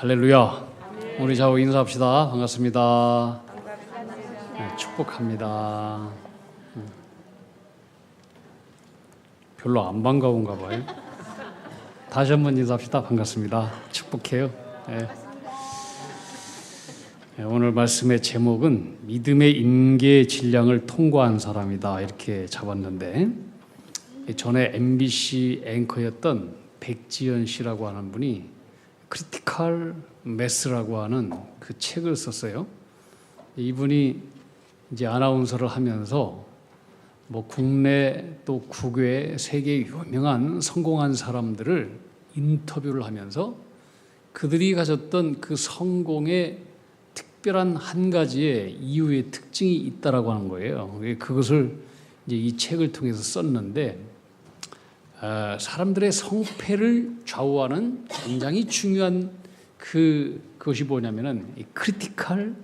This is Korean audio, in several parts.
할렐루야. 우리 좌우 인사합시다. 반갑습니다. 네, 축복합니다. 별로 안 반가운가 봐요. 다시 한번 인사합시다. 반갑습니다. 축복해요. 네. 네, 오늘 말씀의 제목은 믿음의 임계 질량을 통과한 사람이다 이렇게 잡았는데, 전에 MBC 앵커였던 백지연 씨라고 하는 분이 크리티컬 매스라고 하는 그 책을 썼어요. 이분이 이제 아나운서를 하면서 뭐 국내 또 국외 세계 유명한 성공한 사람들을 인터뷰를 하면서 그들이 가졌던 그 성공의 특별한 한 가지의 이유의 특징이 있다라고 하는 거예요. 그것을 이제 이 책을 통해서 썼는데, 사람들의 성패를 좌우하는 굉장히 중요한 그것이 뭐냐면은 이 크리티컬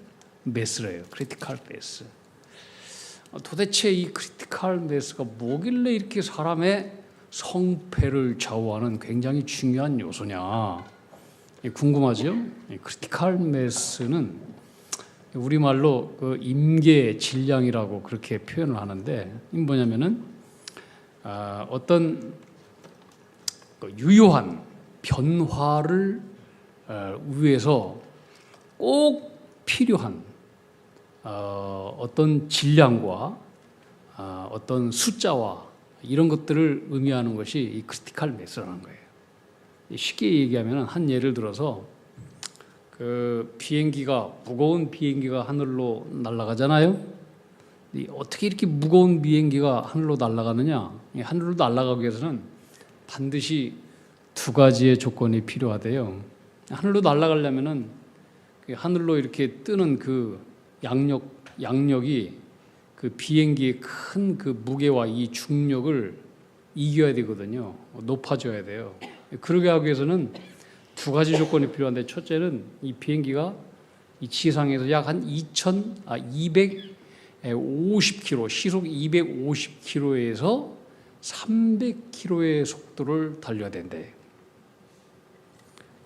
매스래요. 크리티컬 매스. 도대체 이 크리티컬 매스가 뭐길래 이렇게 사람의 성패를 좌우하는 굉장히 중요한 요소냐? 궁금하죠? 크리티컬 매스는 우리말로 그 임계 질량이라고 그렇게 표현을 하는데, 이 뭐냐면은 어떤 유효한 변화를 위해서 꼭 필요한 어떤 질량과 어떤 숫자와 이런 것들을 의미하는 것이 이 크리티컬 매스라는 거예요. 쉽게 얘기하면 한 예를 들어서 그 비행기가, 무거운 비행기가 하늘로 날아가잖아요. 어떻게 이렇게 무거운 비행기가 하늘로 날아가느냐? 하늘로 날아가기 위해서는 반드시 두 가지의 조건이 필요하대요. 하늘로 날아가려면은 하늘로 이렇게 뜨는 그 양력이 그 비행기의 큰 그 무게와 이 중력을 이겨야 되거든요. 높아져야 돼요. 그러게 하기 위해서는 두 가지 조건이 필요한데, 첫째는 이 비행기가 이 지상에서 약 한 250km, 시속 250km에서 300km의 속도를 달려야 된대.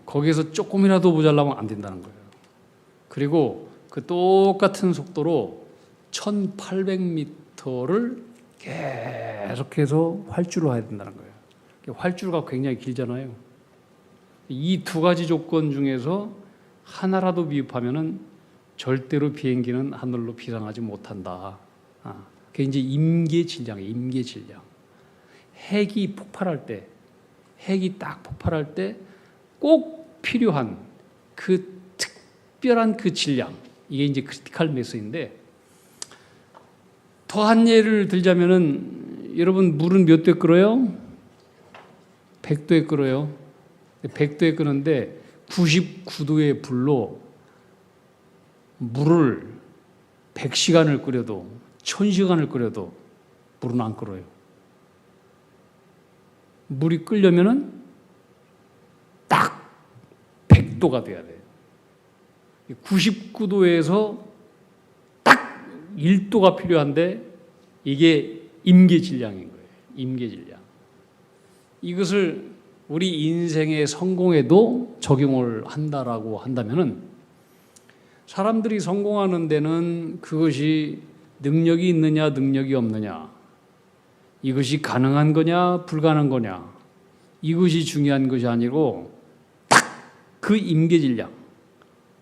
거기에서 조금이라도 모자라면 안 된다는 거예요. 그리고 그 똑같은 속도로 1800m를 계속해서 활주로 해야 된다는 거예요. 활주로가 굉장히 길잖아요. 이 두 가지 조건 중에서 하나라도 미흡하면은 절대로 비행기는 하늘로 비상하지 못한다. 그게 이제 임계 질량이에요. 임계 질량. 핵이 딱 폭발할 때 꼭 필요한 그 특별한 그 질량, 이게 이제 크리티컬 매스인데, 더한 예를 들자면은, 여러분 물은 몇 도에 끓어요? 100도에 끓어요. 100도에 끓는데 99도의 불로 물을 100시간을 끓여도, 1000시간을 끓여도 물은 안 끓어요. 물이 끓려면은 딱 100도가 돼야 돼요. 99도에서 딱 1도가 필요한데, 이게 임계 질량인 거예요. 임계 질량. 이것을 우리 인생의 성공에도 적용을 한다라고 한다면은, 사람들이 성공하는 데는 그것이 능력이 있느냐 능력이 없느냐, 이것이 가능한 거냐 불가능한 거냐, 이것이 중요한 것이 아니고 딱 그 임계 질량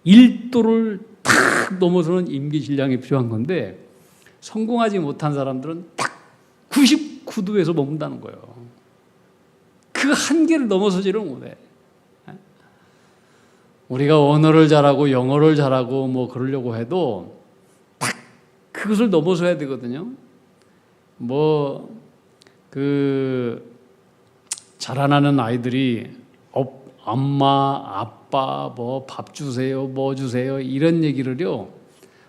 1도를 딱 넘어서는 임계 질량이 필요한 건데, 성공하지 못한 사람들은 딱 99도에서 머문다는 거예요. 그 한계를 넘어서지를 못해. 우리가 언어를 잘하고 영어를 잘하고 뭐 그러려고 해도 딱 그것을 넘어서야 되거든요. 뭐 그 자라나는 아이들이 엄마, 아빠, 뭐 밥 주세요, 뭐 주세요, 이런 얘기를요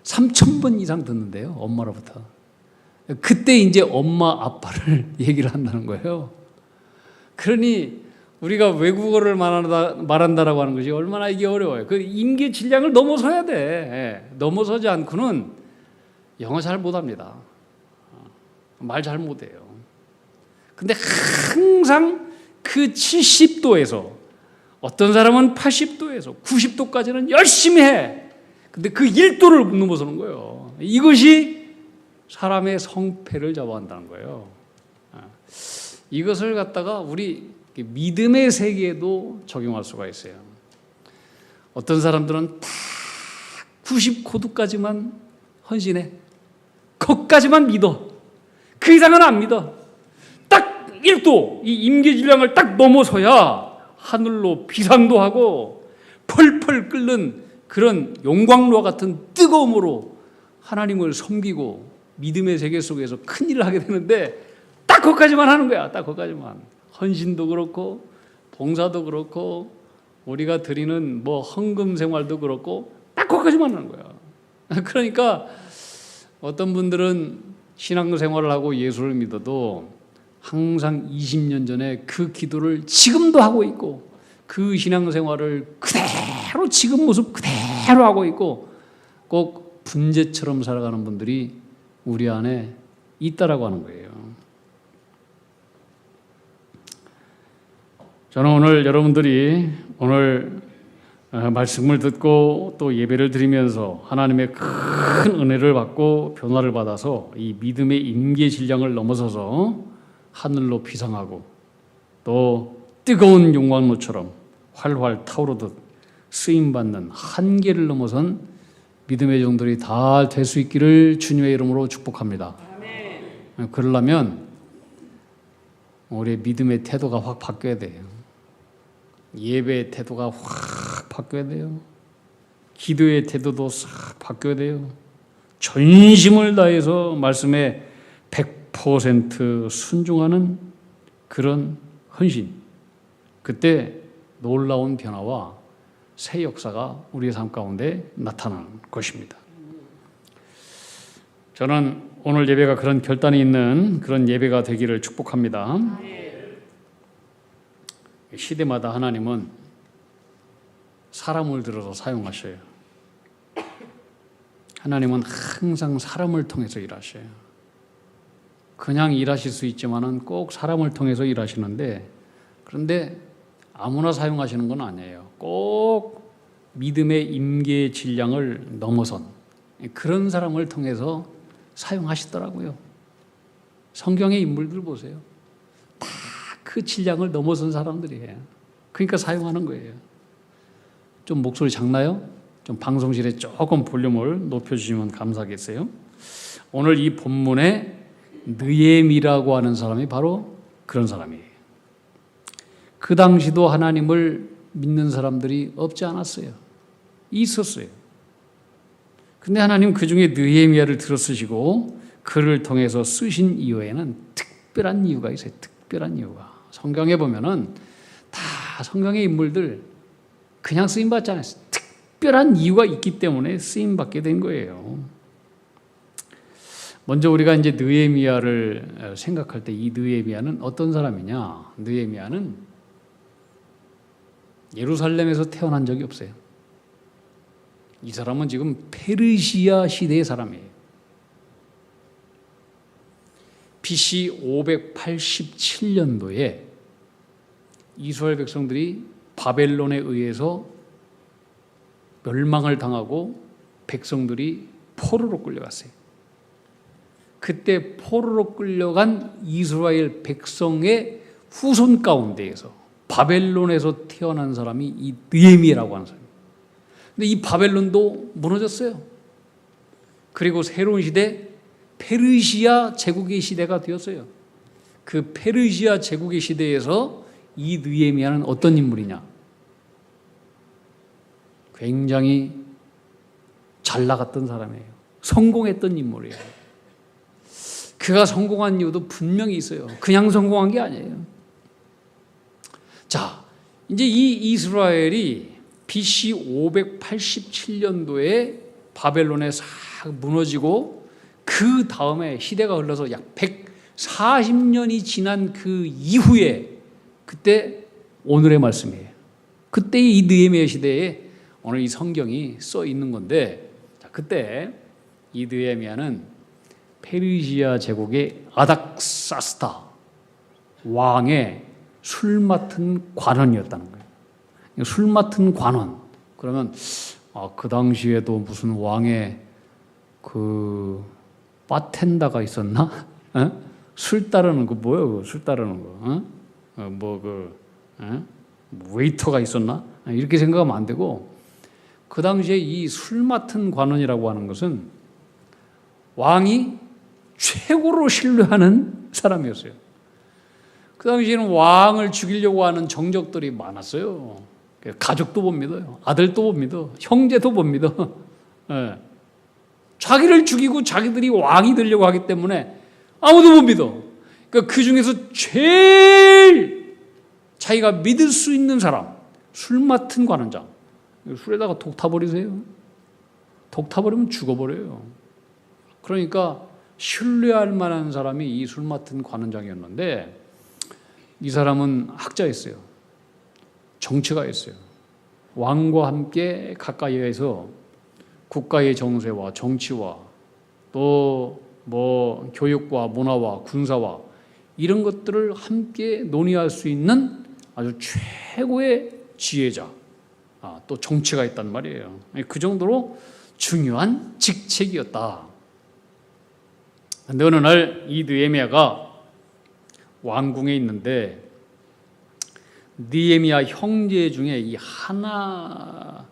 3000번 이상 듣는데요, 엄마로부터. 그때 이제 엄마, 아빠를 얘기를 한다는 거예요. 그러니 우리가 외국어를 말한다라고 하는 것이 얼마나 이게 어려워요. 그 임계 질량을 넘어서야 돼. 넘어서지 않고는 영어 잘 못합니다. 말 잘 못해요. 근데 항상 그 70도에서 어떤 사람은 80도에서 90도까지는 열심히 해. 근데 그 1도를 넘어서는 거예요. 이것이 사람의 성패를 좌우한다는 거예요. 이것을 갖다가 우리 믿음의 세계에도 적용할 수가 있어요. 어떤 사람들은 딱 99도까지만 헌신해. 거기까지만 믿어. 그 이상은 안 믿어. 딱 1도, 이 임계질량을 딱 넘어서야 하늘로 비상도 하고 펄펄 끓는 그런 용광로와 같은 뜨거움으로 하나님을 섬기고 믿음의 세계 속에서 큰 일을 하게 되는데 딱 거기까지만 하는 거야. 딱 거기까지만. 헌신도 그렇고 봉사도 그렇고 우리가 드리는 뭐 헌금 생활도 그렇고 딱 거기까지만 하는 거야. 그러니까 어떤 분들은 신앙생활을 하고 예수를 믿어도 항상 20년 전에 그 기도를 지금도 하고 있고 그 신앙생활을 그대로 지금 모습 그대로 하고 있고 꼭 분재처럼 살아가는 분들이 우리 안에 있다라고 하는 거예요. 저는 오늘 여러분들이 오늘 말씀을 듣고 또 예배를 드리면서 하나님의 큰 은혜를 받고 변화를 받아서 이 믿음의 임계질량을 넘어서서 하늘로 비상하고 또 뜨거운 용광로처럼 활활 타오르듯 쓰임받는 한계를 넘어선 믿음의 종들이 다 될 수 있기를 주님의 이름으로 축복합니다. 아멘. 그러려면 우리의 믿음의 태도가 확 바뀌어야 돼요. 예배의 태도가 확 바뀌어야 돼요. 기도의 태도도 싹 바뀌어야 돼요. 전심을 다해서 말씀에 100% 순종하는 그런 헌신. 그때 놀라운 변화와 새 역사가 우리의 삶 가운데 나타나는 것입니다. 저는 오늘 예배가 그런 결단이 있는 그런 예배가 되기를 축복합니다. 시대마다 하나님은 사람을 들어서 사용하셔요. 하나님은 항상 사람을 통해서 일하셔요. 그냥 일하실 수 있지만은 꼭 사람을 통해서 일하시는데 그런데 아무나 사용하시는 건 아니에요. 꼭 믿음의 임계의 질량을 넘어선 그런 사람을 통해서 사용하시더라고요. 성경의 인물들 보세요. 다 그 질량을 넘어선 사람들이에요. 그러니까 사용하는 거예요. 좀 목소리 작나요? 좀 방송실에 조금 볼륨을 높여주시면 감사하겠어요. 오늘 이 본문에 느헤미라고 하는 사람이 바로 그런 사람이에요. 그 당시도 하나님을 믿는 사람들이 없지 않았어요. 있었어요. 근데 하나님 그 중에 느헤미야를 들어 쓰시고 그를 통해서 쓰신 이유에는 특별한 이유가 있어요. 특별한 이유가. 성경에 보면은 다 성경의 인물들 그냥 쓰임받지 않았어요. 특별한 이유가 있기 때문에 쓰임받게 된 거예요. 먼저 우리가 이제 느헤미야를 생각할 때 이 느헤미야는 어떤 사람이냐? 느헤미야는 예루살렘에서 태어난 적이 없어요. 이 사람은 지금 페르시아 시대의 사람이에요. BC 587년도에 이스라엘 백성들이 바벨론에 의해서 멸망을 당하고 백성들이 포로로 끌려갔어요. 그때 포로로 끌려간 이스라엘 백성의 후손 가운데에서 바벨론에서 태어난 사람이 이 느헤미야라고 하는 사람이에요. 근데 이 바벨론도 무너졌어요. 그리고 새로운 시대 페르시아 제국의 시대가 되었어요. 그 페르시아 제국의 시대에서 이 느헤미야는 어떤 인물이냐? 굉장히 잘 나갔던 사람이에요. 성공했던 인물이에요. 그가 성공한 이유도 분명히 있어요. 그냥 성공한 게 아니에요. 자, 이제 이 이스라엘이 BC 587년도에 바벨론에 싹 무너지고 그 다음에 시대가 흘러서 약 140년이 지난 그 이후에 그때 오늘의 말씀이에요. 그때 이 느헤미야 시대에 오늘 이 성경이 써 있는 건데 그때 이 느헤미야는 페르시아 제국의 아닥사스다 왕의 술 맡은 관원이었다는 거예요. 술 맡은 관원. 그러면 그 당시에도 무슨 왕의 그 바텐더가 있었나? 술 따르는 거 뭐예요? 술 따르는 거? 웨이터가 있었나? 이렇게 생각하면 안 되고, 그 당시에 이 술 맡은 관원이라고 하는 것은 왕이 최고로 신뢰하는 사람이었어요. 그 당시에는 왕을 죽이려고 하는 정적들이 많았어요. 가족도 못 믿어요. 아들도 못 믿어. 형제도 못 믿어. 예. 자기를 죽이고 자기들이 왕이 되려고 하기 때문에 아무도 못 믿어. 그러니까 그 중에서 제일 자기가 믿을 수 있는 사람, 술 맡은 관원장. 술에다가 독 타버리세요. 독 타버리면 죽어버려요. 그러니까 신뢰할 만한 사람이 이 술 맡은 관원장이었는데, 이 사람은 학자였어요. 정치가였어요. 왕과 함께 가까이에서 국가의 정세와 정치와 또 뭐 교육과 문화와 군사와 이런 것들을 함께 논의할 수 있는 아주 최고의 지혜자, 또 정치가 있단 말이에요. 그 정도로 중요한 직책이었다. 근데 어느 날 이 느헤미야가 왕궁에 있는데, 느헤미야 형제 중에 이 하나,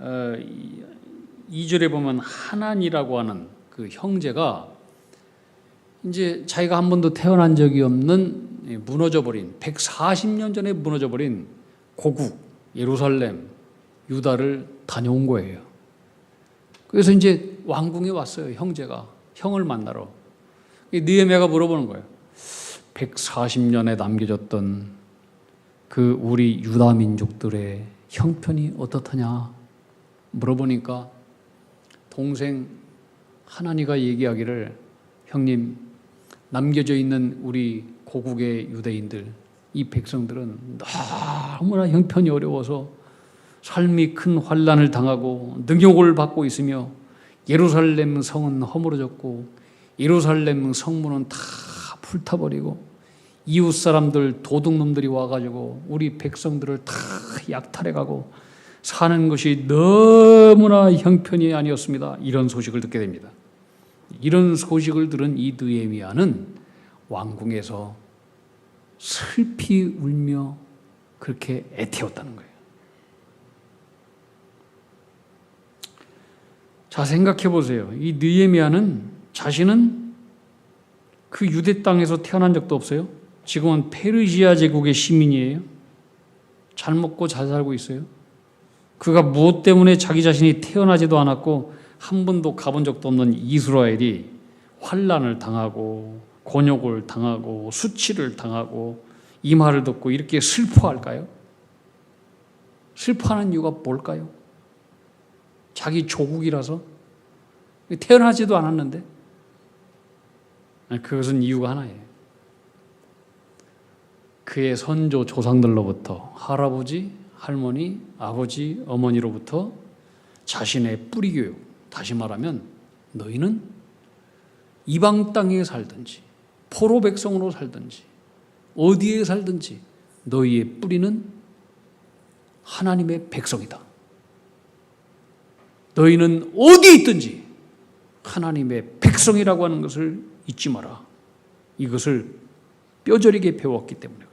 2절에 보면 하난이라고 하는 그 형제가 이제 자기가 한 번도 태어난 적이 없는 무너져버린 140년 전에 무너져버린 고국 예루살렘 유다를 다녀온 거예요. 그래서 이제 왕궁에 왔어요. 형제가 형을 만나러. 느헤미야가 물어보는 거예요. 140년에 남겨졌던 그 우리 유다 민족들의 형편이 어떻더냐 물어보니까 동생 하나니가 얘기하기를, 형님, 남겨져 있는 우리 고국의 유대인들, 이 백성들은 너무나 형편이 어려워서 삶이 큰 환난을 당하고 능욕을 받고 있으며, 예루살렘 성은 허물어졌고 예루살렘 성문은 다 불타버리고 이웃 사람들 도둑놈들이 와가지고 우리 백성들을 다 약탈해가고 사는 것이 너무나 형편이 아니었습니다. 이런 소식을 듣게 됩니다. 이런 소식을 들은 이 느헤미야는 왕궁에서 슬피 울며 그렇게 애태웠다는 거예요. 자, 생각해 보세요. 이 느헤미야는 자신은 그 유대 땅에서 태어난 적도 없어요. 지금은 페르시아 제국의 시민이에요. 잘 먹고 잘 살고 있어요. 그가 무엇 때문에 자기 자신이 태어나지도 않았고 한 번도 가본 적도 없는 이스라엘이 환난을 당하고 곤욕을 당하고 수치를 당하고 이 말을 듣고 이렇게 슬퍼할까요? 슬퍼하는 이유가 뭘까요? 자기 조국이라서? 태어나지도 않았는데? 그것은 이유가 하나예요. 그의 선조 조상들로부터, 할아버지, 할머니, 아버지, 어머니로부터 자신의 뿌리 교육, 다시 말하면 너희는 이방 땅에 살든지 포로 백성으로 살든지 어디에 살든지 너희의 뿌리는 하나님의 백성이다. 너희는 어디에 있든지 하나님의 백성이라고 하는 것을 잊지 마라. 이것을 뼈저리게 배웠기 때문에 그래요.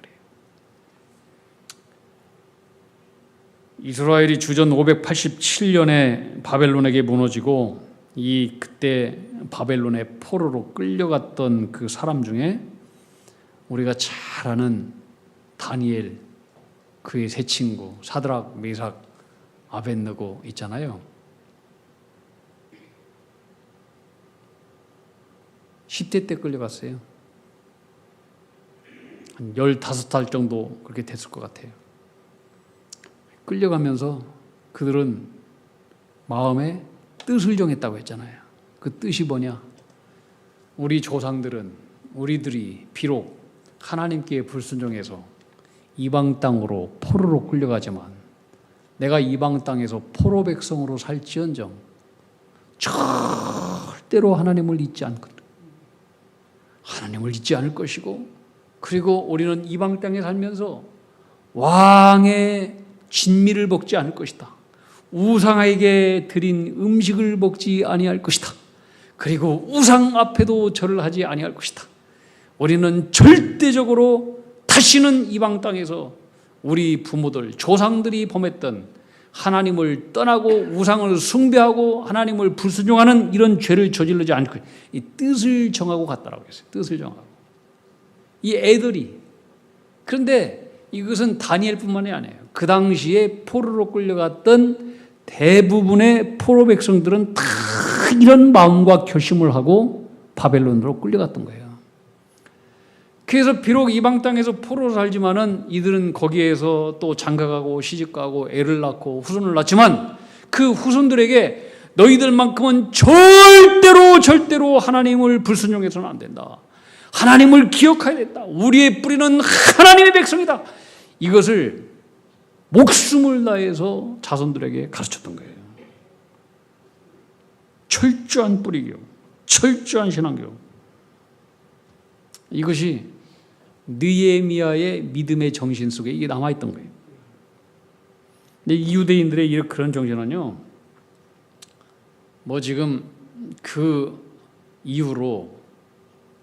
이스라엘이 주전 587년에 바벨론에게 무너지고 그때 바벨론의 포로로 끌려갔던 그 사람 중에 우리가 잘 아는 다니엘, 그의 세 친구 사드락, 메삭, 아벳느고 있잖아요. 10대 때 끌려갔어요. 한 15살 정도 그렇게 됐을 것 같아요. 끌려가면서 그들은 마음에 뜻을 정했다고 했잖아요. 그 뜻이 뭐냐? 우리 조상들은 우리들이 비록 하나님께 불순종해서 이방 땅으로 포로로 끌려가지만 내가 이방 땅에서 포로 백성으로 살지언정 절대로 하나님을 잊지 않을 것이고, 그리고 우리는 이방 땅에 살면서 왕의 진미를 먹지 않을 것이다. 우상에게 드린 음식을 먹지 아니할 것이다. 그리고 우상 앞에도 절을 하지 아니할 것이다. 우리는 절대적으로 다시는 이방 땅에서 우리 부모들, 조상들이 범했던 하나님을 떠나고 우상을 숭배하고 하나님을 불순종하는 이런 죄를 저지르지 않고 이 뜻을 정하고 갔다라고 했어요. 뜻을 정하고. 이 애들이. 그런데 이것은 다니엘뿐만이 아니에요. 그 당시에 포로로 끌려갔던 대부분의 포로 백성들은 다 이런 마음과 결심을 하고 바벨론으로 끌려갔던 거예요. 그래서 비록 이방 땅에서 포로로 살지만은 이들은 거기에서 또 장가가고 시집가고 애를 낳고 후손을 낳지만 그 후손들에게 너희들만큼은 절대로 하나님을 불순종해서는 안 된다. 하나님을 기억해야 된다. 우리의 뿌리는 하나님의 백성이다. 이것을 목숨을 다해서 자손들에게 가르쳤던 거예요. 철저한 뿌리교육, 철저한 신앙교육. 이것이 느헤미야의 믿음의 정신 속에 이게 남아있던 거예요. 근데 이 유대인들의 그런 정신은요, 뭐 지금 그 이후로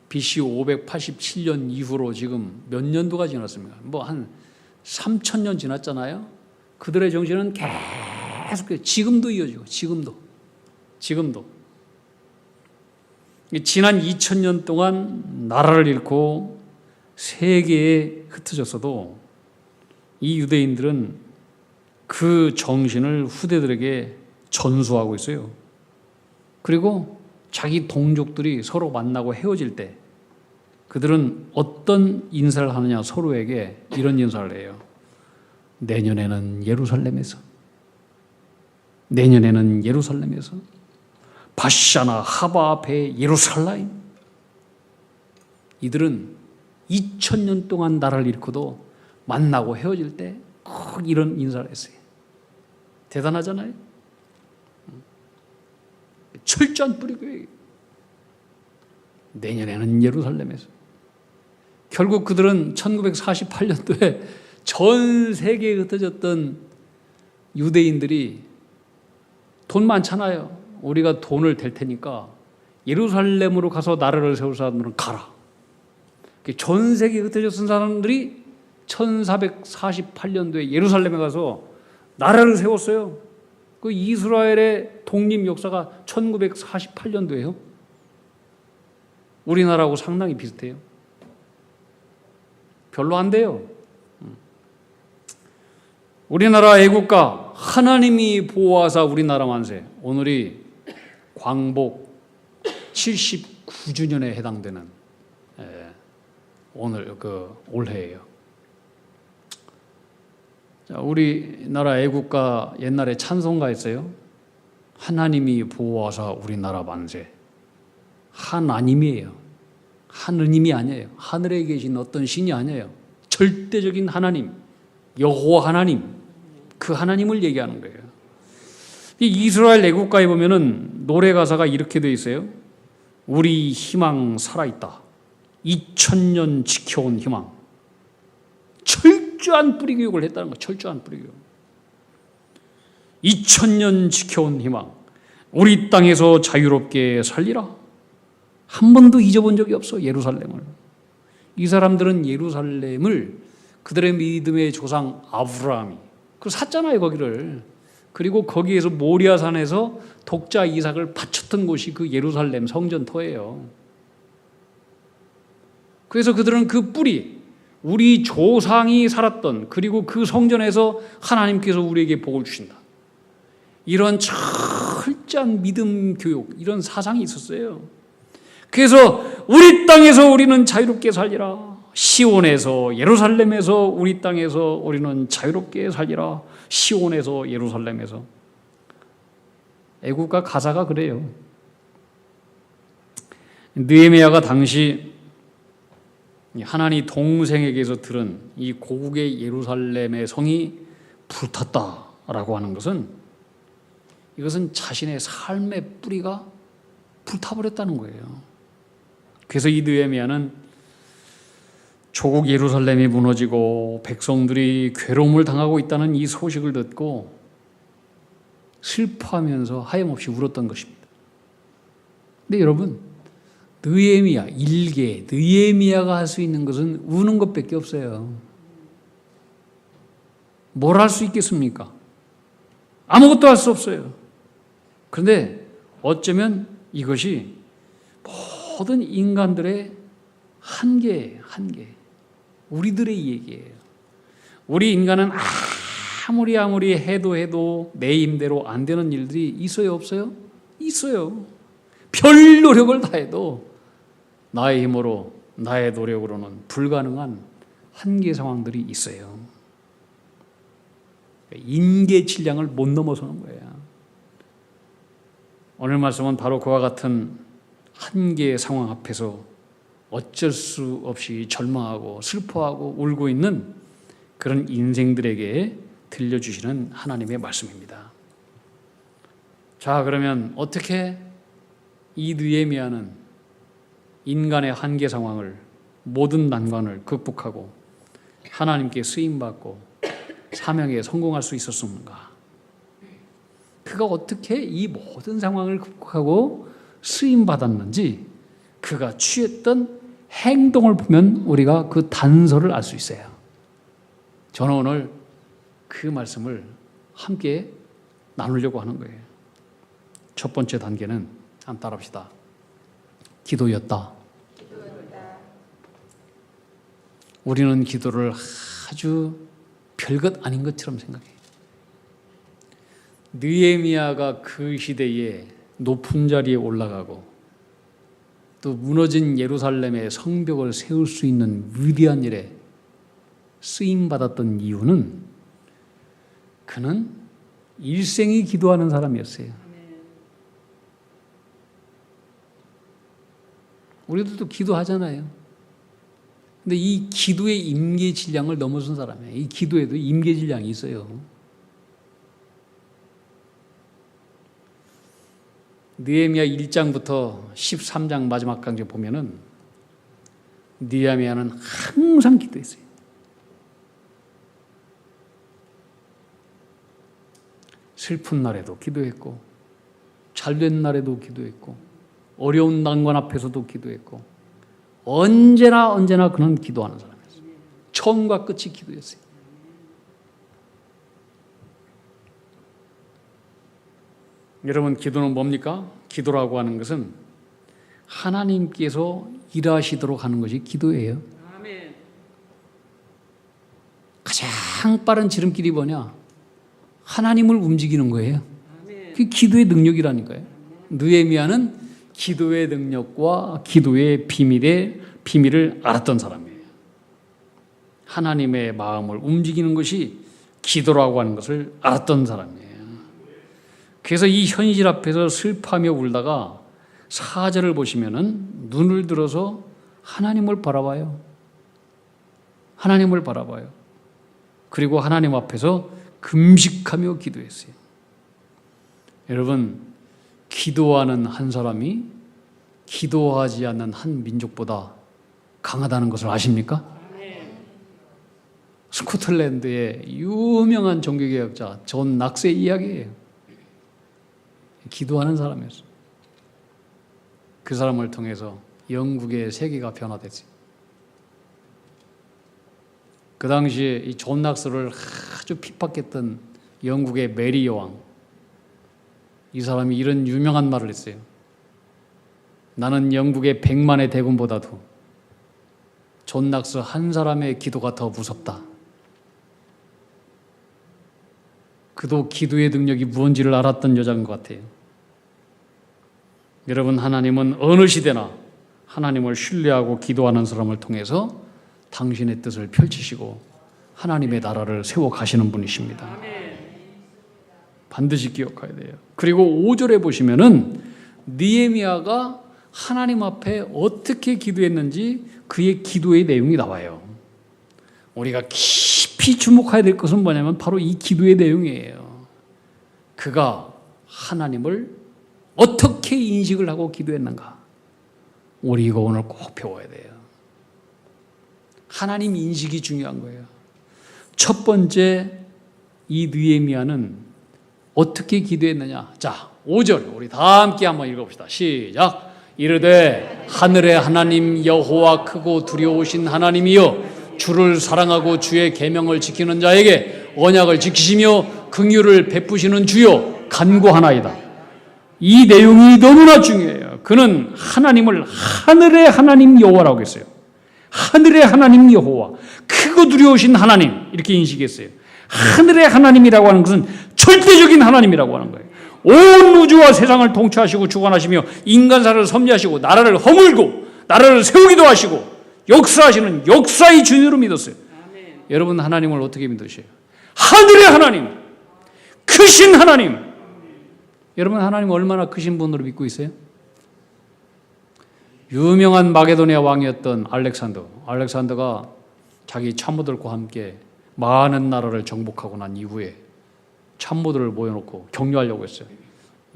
BC 587년 이후로 지금 몇 년도가 지났습니까? 뭐 한 3,000년 지났잖아요. 그들의 정신은 계속 지금도 이어지고 지금도 지난 2000년 동안 나라를 잃고 세계에 흩어졌어도 이 유대인들은 그 정신을 후대들에게 전수하고 있어요. 그리고 자기 동족들이 서로 만나고 헤어질 때 그들은 어떤 인사를 하느냐, 서로에게 이런 인사를 해요. 내년에는 예루살렘에서 바샤나 하바 앞에 예루살렘. 이들은 2000년 동안 나라를 잃고도 만나고 헤어질 때 꼭 이런 인사를 했어요. 대단하잖아요. 철저한 뿌리교육. 내년에는 예루살렘에서. 결국 그들은 1948년도에 전 세계에 흩어졌던 유대인들이 돈 많잖아요. 우리가 돈을 댈 테니까 예루살렘으로 가서 나라를 세울 사람들은 가라. 전 세계에 흩어졌던 사람들이 1448년도에 예루살렘에 가서 나라를 세웠어요. 그 이스라엘의 독립 역사가 1948년도예요. 우리나라하고 상당히 비슷해요. 별로 안 돼요. 우리나라 애국가 하나님이 보호하사 우리나라 만세. 오늘이 광복 79주년에 해당되는 오늘 올해예요. 자, 우리나라 애국가 옛날에 찬송가였어요. 하나님이 보호하사 우리나라 만세. 하나님이에요. 하느님이 아니에요. 하늘에 계신 어떤 신이 아니에요. 절대적인 하나님, 여호와 하나님, 그 하나님을 얘기하는 거예요. 이 이스라엘 애국가에 보면은 노래 가사가 이렇게 돼 있어요. 우리 희망 살아있다. 2000년 지켜온 희망. 철저한 뿌리 교육을 했다는 거. 철저한 뿌리 교육. 2000년 지켜온 희망. 우리 땅에서 자유롭게 살리라. 한 번도 잊어본 적이 없어, 예루살렘을. 이 사람들은 예루살렘을 그들의 믿음의 조상 아브라함이 그 샀잖아요, 거기를. 그리고 거기에서 모리아산에서 독자 이삭을 바쳤던 곳이 그 예루살렘 성전터예요. 그래서 그들은 그 뿌리, 우리 조상이 살았던, 그리고 그 성전에서 하나님께서 우리에게 복을 주신다. 이런 철저한 믿음 교육, 이런 사상이 있었어요. 그래서 우리 땅에서 우리는 자유롭게 살리라. 시온에서 예루살렘에서 우리 땅에서 우리는 자유롭게 살리라. 시온에서 예루살렘에서. 애국가 가사가 그래요. 느헤미야가 당시 하나님 동생에게서 들은 이 고국의 예루살렘의 성이 불탔다라고 하는 것은, 이것은 자신의 삶의 뿌리가 불타버렸다는 거예요. 그래서 이 느헤미야는 조국 예루살렘이 무너지고 백성들이 괴로움을 당하고 있다는 이 소식을 듣고 슬퍼하면서 하염없이 울었던 것입니다. 근데 여러분, 느헤미야, 일개 느헤미야가 할 수 있는 것은 우는 것밖에 없어요. 뭘 할 수 있겠습니까? 아무것도 할 수 없어요. 그런데 어쩌면 이것이 모든 인간들의 한계, 우리들의 얘기예요. 우리 인간은 아무리 해도 내 힘대로 안 되는 일들이 있어요, 없어요? 있어요. 별 노력을 다해도 나의 힘으로, 나의 노력으로는 불가능한 한계 상황들이 있어요. 인계 질량을 못 넘어서는 거예요. 오늘 말씀은 바로 그와 같은 한계의 상황 앞에서 어쩔 수 없이 절망하고 슬퍼하고 울고 있는 그런 인생들에게 들려주시는 하나님의 말씀입니다. 자, 그러면 어떻게 이 느헤미야는 인간의 한계 상황을, 모든 난관을 극복하고 하나님께 쓰임받고 사명에 성공할 수 있었습니까? 그가 어떻게 이 모든 상황을 극복하고 쓰임받았는지 그가 취했던 행동을 보면 우리가 그 단서를 알 수 있어요. 저는 오늘 그 말씀을 함께 나누려고 하는 거예요. 첫 번째 단계는 한번 따라합시다. 기도였다. 우리는 기도를 아주 별것 아닌 것처럼 생각해요. 느헤미야가 그 시대에 높은 자리에 올라가고 또 무너진 예루살렘의 성벽을 세울 수 있는 위대한 일에 쓰임받았던 이유는 그는 일생이 기도하는 사람이었어요. 우리들도 기도하잖아요. 근데 이 기도의 임계 질량을 넘어선 사람이에요. 이 기도에도 임계 질량이 있어요. 느헤미야 1장부터 13장 마지막 강제 보면은 느헤미야는 항상 기도했어요. 슬픈 날에도 기도했고, 잘된 날에도 기도했고, 어려운 난관 앞에서도 기도했고, 언제나 그는 기도하는 사람이었어요. 처음과 끝이 기도였어요. 여러분, 기도는 뭡니까? 기도라고 하는 것은 하나님께서 일하시도록 하는 것이 기도예요. 아멘. 가장 빠른 지름길이 뭐냐? 하나님을 움직이는 거예요. 그게 기도의 능력이라니까요. 느헤미야는 기도의 능력과 기도의 비밀을 알았던 사람이에요. 하나님의 마음을 움직이는 것이 기도라고 하는 것을 알았던 사람이에요. 그래서 이 현실 앞에서 슬퍼하며 울다가 4절을 보시면은 눈을 들어서 하나님을 바라봐요. 하나님을 바라봐요. 그리고 하나님 앞에서 금식하며 기도했어요. 여러분, 기도하는 한 사람이 기도하지 않는 한 민족보다 강하다는 것을 아십니까? 스코틀랜드의 유명한 종교개혁자 존 낙스의 이야기예요. 기도하는 사람이었어요. 그 사람을 통해서 영국의 세계가 변화됐어요. 그 당시에 이 존 낙스를 아주 핍박했던 영국의 메리 여왕, 이 사람이 이런 유명한 말을 했어요. 나는 영국의 100만의 대군보다도 존 낙스 한 사람의 기도가 더 무섭다. 그도 기도의 능력이 무언지를 알았던 여자인 것 같아요. 여러분, 하나님은 어느 시대나 하나님을 신뢰하고 기도하는 사람을 통해서 당신의 뜻을 펼치시고 하나님의 나라를 세워 가시는 분이십니다. 반드시 기억해야 돼요. 그리고 5절에 보시면은 느헤미야가 하나님 앞에 어떻게 기도했는지 그의 기도의 내용이 나와요. 우리가 깊이 주목해야 될 것은 뭐냐면 바로 이 기도의 내용이에요. 그가 하나님을 어떻게 인식을 하고 기도했는가? 우리 이거 오늘 꼭 배워야 돼요. 하나님 인식이 중요한 거예요. 첫 번째, 이 느헤미야는 어떻게 기도했느냐. 자, 5절 우리 다 함께 한번 읽어봅시다. 시작. 이르되 하늘의 하나님 여호와 크고 두려우신 하나님이여 주를 사랑하고 주의 계명을 지키는 자에게 언약을 지키시며 긍휼을 베푸시는 주여 간구하나이다. 이 내용이 너무나 중요해요. 그는 하나님을 하늘의 하나님 여호와라고 했어요. 하늘의 하나님 여호와, 크고 두려우신 하나님, 이렇게 인식했어요. 하늘의 하나님이라고 하는 것은 절대적인 하나님이라고 하는 거예요. 온 우주와 세상을 통치하시고 주관하시며 인간사를 섭리하시고 나라를 허물고 나라를 세우기도 하시고 역사하시는 역사의 주님으로 믿었어요. 아멘. 여러분 하나님을 어떻게 믿으세요? 하늘의 하나님, 크신 하나님. 여러분 하나님 얼마나 크신 분으로 믿고 있어요? 유명한 마게도니아 왕이었던 알렉산더가 자기 참모들과 함께 많은 나라를 정복하고 난 이후에 참모들을 모여놓고 격려하려고 했어요.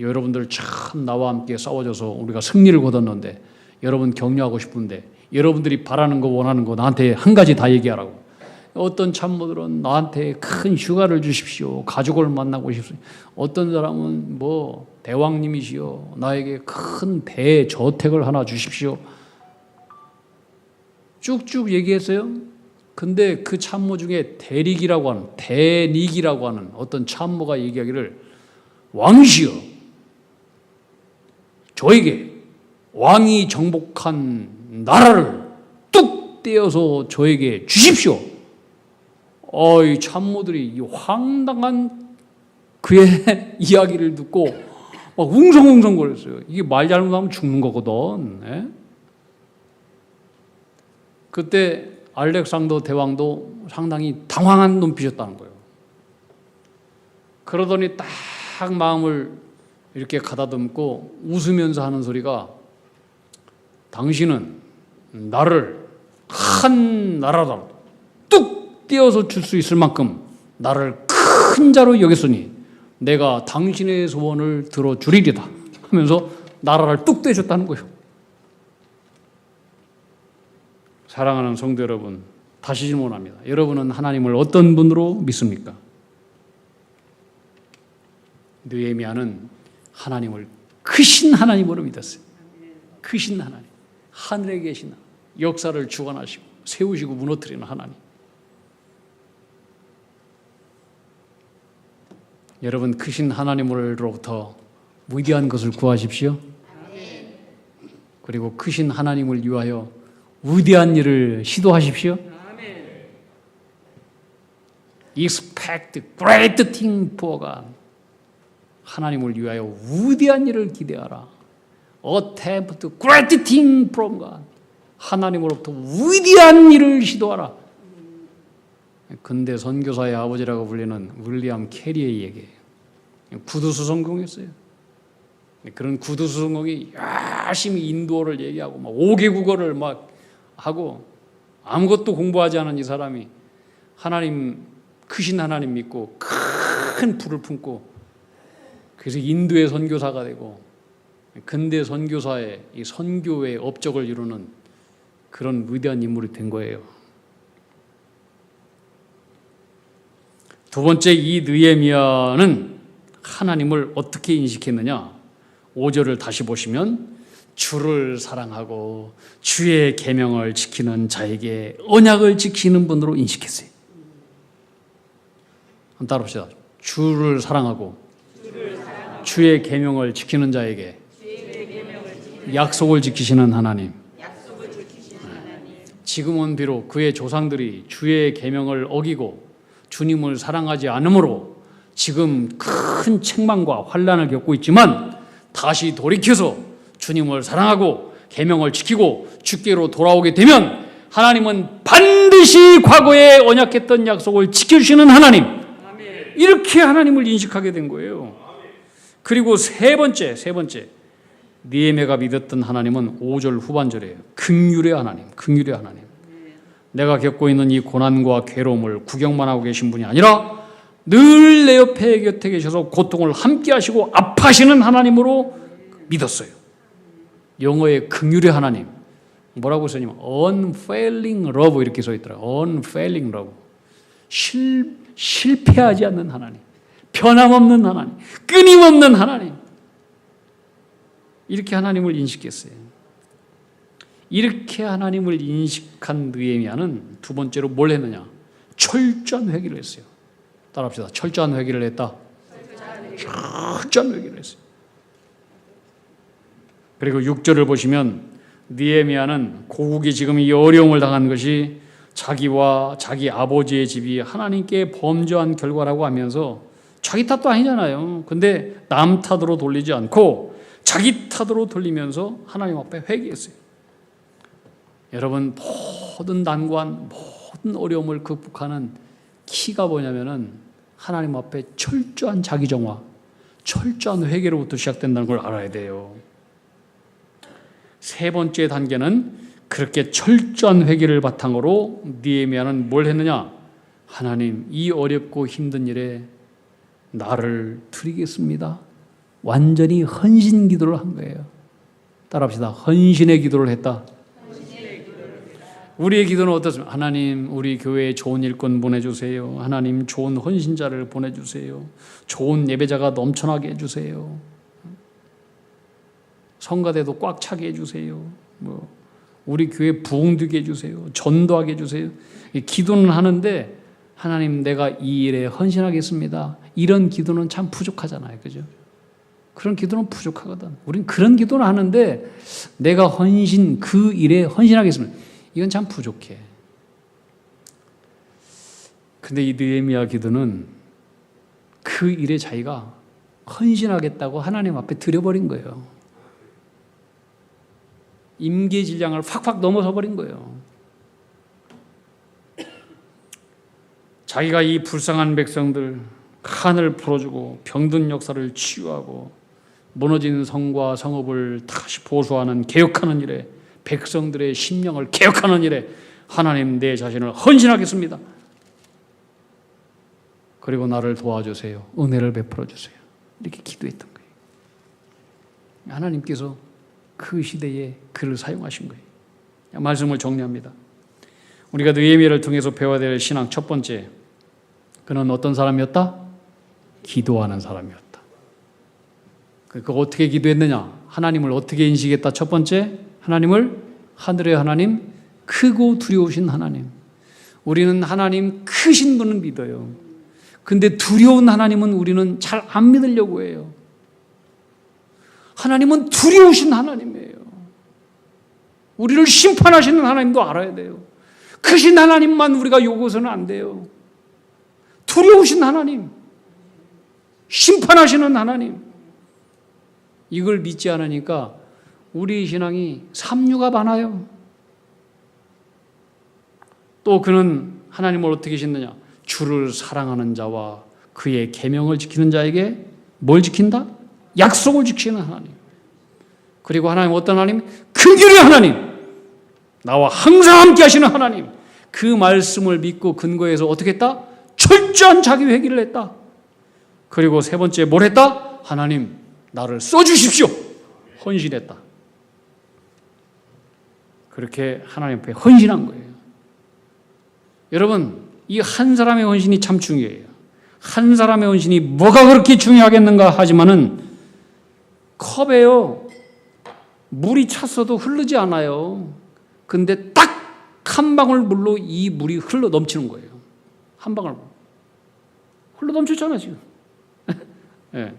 여러분들 참 나와 함께 싸워줘서 우리가 승리를 거뒀는데 여러분 격려하고 싶은데 여러분들이 바라는 거 원하는 거 나한테 한 가지 다 얘기하라고. 어떤 참모들은 나한테 큰 휴가를 주십시오. 가족을 만나고 싶습니다. 어떤 사람은 뭐 대왕님이시여 나에게 큰 대저택을 하나 주십시오. 쭉쭉 얘기했어요. 근데 그 참모 중에 대닉이라고 하는 어떤 참모가 얘기하기를 왕이시여 저에게 왕이 정복한 나라를 뚝 떼어서 저에게 주십시오. 이 참모들이 이 황당한 그의 이야기를 듣고 막 웅성웅성거렸어요. 이게 말 잘못하면 죽는 거거든. 예? 그때 알렉산더 대왕도 상당히 당황한 눈빛이었다는 거예요. 그러더니 딱 마음을 이렇게 가다듬고 웃으면서 하는 소리가 당신은 나를 한 나라다 뚝 떼어서 줄 수 있을 만큼 나를 큰 자로 여겼으니 내가 당신의 소원을 들어주리리다 하면서 나라를 뚝 떼줬다는 거예요. 사랑하는 성도 여러분, 다시 질문합니다. 여러분은 하나님을 어떤 분으로 믿습니까? 느헤미야는 하나님을 크신 하나님으로 믿었어요. 크신 하나님, 하늘에 계신 하나님, 역사를 주관하시고 세우시고 무너뜨리는 하나님. 여러분 크신 하나님으로부터 위대한 것을 구하십시오. 그리고 크신 하나님을 위하여 위대한 일을 시도하십시오. Expect great things for God. 하나님을 위하여 위대한 일을 기대하라. Attempt great things from God. 하나님으로부터 위대한 일을 시도하라. 근대 선교사의 아버지라고 불리는 윌리엄 캐리의 얘기예요. 구두수 성공했어요. 그런 구두수 성공이 열심히 인도어를 얘기하고 막 5개 국어를 막 하고 아무것도 공부하지 않은 이 사람이 하나님 크신 하나님 믿고 큰 불을 품고 그래서 인도의 선교사가 되고 근대 선교사의 이 선교의 업적을 이루는 그런 위대한 인물이 된 거예요. 두 번째, 이 느헤미야는 하나님을 어떻게 인식했느냐? 5절을 다시 보시면 주를 사랑하고 주의 계명을 지키는 자에게 언약을 지키는 분으로 인식했어요. 한번 따라합시다. 주를 사랑하고 주의 계명을 지키는 자에게 약속을 지키시는 하나님. 지금은 비록 그의 조상들이 주의 계명을 어기고 주님을 사랑하지 않으므로 지금 큰 책망과 환난을 겪고 있지만 다시 돌이켜서 주님을 사랑하고 계명을 지키고 주께로 돌아오게 되면 하나님은 반드시 과거에 언약했던 약속을 지켜주시는 하나님. 이렇게 하나님을 인식하게 된 거예요. 그리고 세 번째 느헤미야가 믿었던 하나님은 5절 후반절이에요. 긍휼의 하나님. 내가 겪고 있는 이 고난과 괴로움을 구경만 하고 계신 분이 아니라 늘 내 옆에 곁에 계셔서 고통을 함께 하시고 아파하시는 하나님으로 믿었어요. 영어의 긍휼의 하나님. 뭐라고 써냐면 unfailing love 이렇게 써 있더라고요. unfailing love. 실패하지 않는 하나님, 변함없는 하나님, 끊임없는 하나님. 이렇게 하나님을 인식했어요. 이렇게 하나님을 인식한 느헤미야는 두 번째로 뭘 했느냐? 철저한 회개를 했어요. 따라합시다. 철저한 회개를 했다. 철저한 회개를 했어요. 그리고 6절을 보시면 느헤미야는 고국이 지금 이 어려움을 당한 것이 자기와 자기 아버지의 집이 하나님께 범죄한 결과라고 하면서 자기 탓도 아니잖아요. 근데 남 탓으로 돌리지 않고 자기 탓으로 돌리면서 하나님 앞에 회개했어요. 여러분, 모든 난관, 모든 어려움을 극복하는 키가 뭐냐면은 하나님 앞에 철저한 자기 정화, 철저한 회개로부터 시작된다는 걸 알아야 돼요. 세 번째 단계는 그렇게 철저한 회개를 바탕으로 느헤미야는 뭘 했느냐? 하나님, 이 어렵고 힘든 일에 나를 드리겠습니다. 완전히 헌신 기도를 한 거예요. 따라합시다. 헌신의 기도를 했다. 우리의 기도는 어떻습니까? 하나님, 우리 교회에 좋은 일꾼 보내주세요. 하나님, 좋은 헌신자를 보내주세요. 좋은 예배자가 넘쳐나게 해주세요. 성가대도 꽉 차게 해주세요. 우리 교회 부흥되게 해주세요. 전도하게 해주세요. 기도는 하는데 하나님, 내가 이 일에 헌신하겠습니다. 이런 기도는 참 부족하잖아요. 그죠? 그런 기도는 부족하거든. 우린 그런 기도를 하는데 내가 그 일에 헌신하겠습니다. 이건 참 부족해. 근데 이 느헤미야 기도는 그 일에 자기가 헌신하겠다고 하나님 앞에 드려버린 거예요. 임계질량을 확확 넘어서 버린 거예요. 자기가 이 불쌍한 백성들 칸을 풀어주고 병든 역사를 치유하고 무너진 성과 성읍을 다시 보수하는 개혁하는 일에, 백성들의 심령을 개혁하는 일에 하나님, 내 자신을 헌신하겠습니다. 그리고 나를 도와주세요. 은혜를 베풀어 주세요. 이렇게 기도했던 거예요. 하나님께서 그 시대에 그를 사용하신 거예요. 말씀을 정리합니다. 우리가 느헤미야를 통해서 배워야 될 신앙 첫 번째, 그는 어떤 사람이었다? 기도하는 사람이었다. 그거 어떻게 기도했느냐? 하나님을 어떻게 인식했다? 첫 번째, 하나님을 하늘의 하나님, 크고 두려우신 하나님. 우리는 하나님 크신 분은 믿어요. 근데 두려운 하나님은 우리는 잘 안 믿으려고 해요. 하나님은 두려우신 하나님이에요. 우리를 심판하시는 하나님도 알아야 돼요. 크신 하나님만 우리가 요구해서는 안 돼요. 두려우신 하나님, 심판하시는 하나님, 이걸 믿지 않으니까 우리 신앙이 삼류가 많아요. 또 그는 하나님을 어떻게 짓느냐? 주를 사랑하는 자와 그의 계명을 지키는 자에게 뭘 지킨다? 약속을 지키는 하나님. 그리고 하나님 어떤 하나님? 긍휼의 하나님, 나와 항상 함께 하시는 하나님. 그 말씀을 믿고 근거해서 어떻게 했다? 철저한 자기 회개를 했다. 그리고 세 번째 뭘 했다? 하나님, 나를 써주십시오. 헌신했다. 그렇게 하나님 앞에 헌신한 거예요. 여러분, 이 한 사람의 헌신이 참 중요해요. 한 사람의 헌신이 뭐가 그렇게 중요하겠는가 하지만은 컵에요, 물이 찼어도 흐르지 않아요. 근데 딱 한 방울 물로 이 물이 흘러 넘치는 거예요. 한 방울 흘러 넘쳤잖아 지금. 네.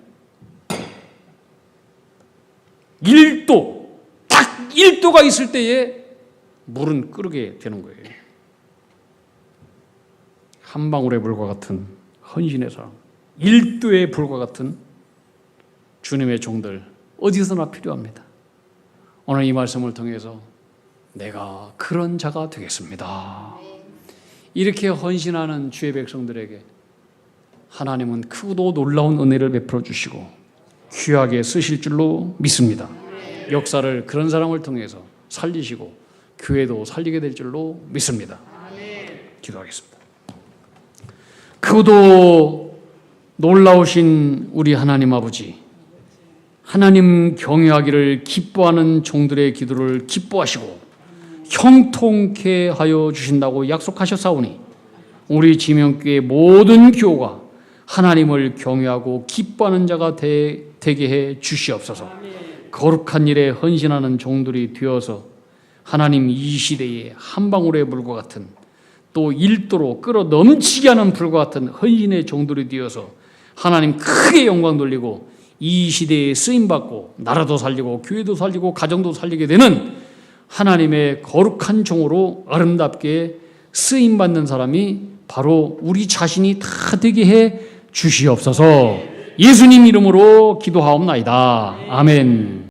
1도, 딱 1도가 있을 때에 물은 끓게 되는 거예요. 한 방울의 불과 같은 헌신의 사랑, 1도의 불과 같은 주님의 종들 어디서나 필요합니다. 오늘 이 말씀을 통해서 내가 그런 자가 되겠습니다. 이렇게 헌신하는 주의 백성들에게 하나님은 크고도 놀라운 은혜를 베풀어 주시고 귀하게 쓰실 줄로 믿습니다. 역사를 그런 사람을 통해서 살리시고 교회도 살리게 될 줄로 믿습니다. 기도하겠습니다. 크고도 놀라우신 우리 하나님 아버지, 하나님 경외하기를 기뻐하는 종들의 기도를 기뻐하시고 형통케 하여 주신다고 약속하셨사오니 우리 지명교회 모든 교우가 하나님을 경외하고 기뻐하는 자가 되게 해 주시옵소서. 거룩한 일에 헌신하는 종들이 되어서 하나님 이 시대에 한 방울의 물과 같은 또 일도로 끌어 넘치게 하는 불과 같은 헌신의 종들이 되어서 하나님 크게 영광 돌리고 이 시대에 쓰임받고 나라도 살리고 교회도 살리고 가정도 살리게 되는 하나님의 거룩한 종으로 아름답게 쓰임받는 사람이 바로 우리 자신이 다 되게 해 주시옵소서. 예수님 이름으로 기도하옵나이다. 아멘.